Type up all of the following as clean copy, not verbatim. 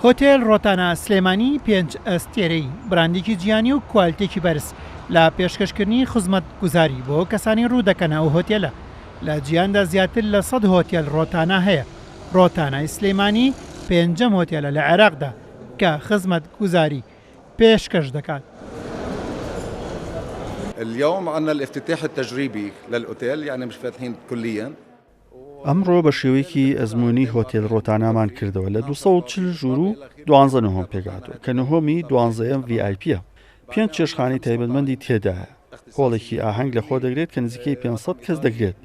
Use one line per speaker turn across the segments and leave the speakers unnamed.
هۆتێل ڕۆتانە سلێمانی 5 ئەستێرەی براندێکی جیانی و کوالتێکی بەرز لە پێشکەشکردنی خزمەت گوزاری بۆ کەسانی ڕوو دەکەنە ئەو هۆتێلە. لە جیهاندا زیاتر لە 100 هۆتێل ڕۆتانە هەیە. ڕۆتانای سلێمانی پێنجەم هۆتێلە لە عێراقدا کە خزمەت گوزاری پێشکەش دەکات.
اليوم عندنا الافتتاح التجريبي للأوتيل يعني مش فاتحين كليا.
ئەمڕۆ بە شێوەیەکی ئەزمموی هۆتێل ڕۆتانامان کردەوە لە 240 ژوور و 12 پێگاتەوە کە نهۆمی 12 VIPە. 5 چێشخانەی تایبەتمەندی تێدایە. هۆڵێکی ئاهەنگ لە خۆ دەگرێت کە نزیکەی 500 کەس دەگرێت.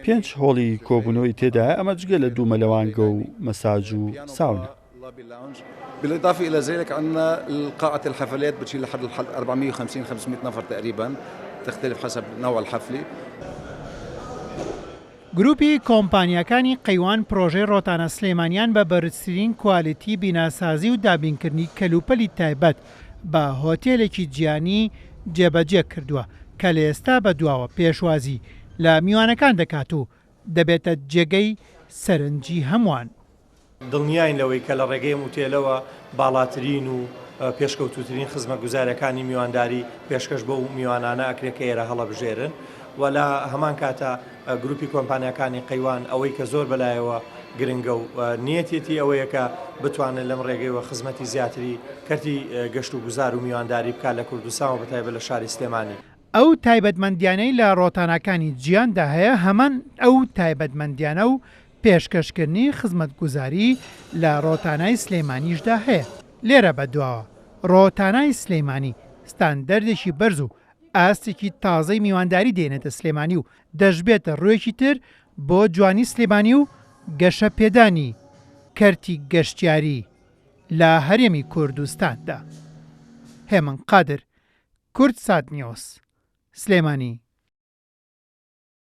5 هۆڵی کۆبوونەوەی تێدایە ئەمە جگە لە 2 مەلەوانگە و مەساج و ساونە.
بالإضافة إلى ذلك عندنا قاعة الحفلات بتشيل لحد 450-500 نفر تقريبا، تختلف حسب نوع الحفلة.
گروپی کۆمپانیەکانی قەیوان پرۆژەی ڕۆتانە سلێمانیان بە بەرزترین کوالیتی بیناسازی و دابینکردنی کەلوپەلی تایبەت بە هۆتێلێکی جیانی جێبەجێ کردووە کە لە ئێستا بەدواوە پێشوازی لە میوانەکان دەکات و دەبێتە جێگەی سەرنجی هەمووان.
دڵنیاین لەوەی کە لە ڕێگەی موتێلەوە باڵاترین و پێشکەوتوترین خزمە گوزارەکانی میوانداری پێشکەش بۆ میوانانە ئەکرێت کە ئێرە هەڵە بژێرن و لە هەمان کاتە گروپی کۆمپانیەکانی قەیوان ئەوەی کە زۆر بەلایەوە گرنگە و نیەتێتی ئەوەیە کە بتوانن لەم ڕێگەیەوە خزمەتی زیاتری کەرتی گەشت و گوزار و میوانداری بکات لە کوردستان و بەتایبەت لە شاری سلێمانی.
ئەو تایبەتمەندیانەی لە ڕۆتانەکانی جیاندا هەیە هەمان ئەو تایبەتمەندیانە و پێشکەشکردنی خزمەت گوزاری لە ڕۆتانای سلێمانیشدا هەیە. لێرە بەدواوە ڕۆتانای سلێمانی ستاندەردێکی بەرز و ئاستێکی تازەی میوانداری دێنێتە سلێمانی و دەژبێتە ڕوویەکی تر بۆ جوانی سلێمانی و گەشە پێدانی کەرتی گەشتیاری لە هەرێمی کوردستاندا. هێمن قادر، کورد سات نیوز، سلێمانی.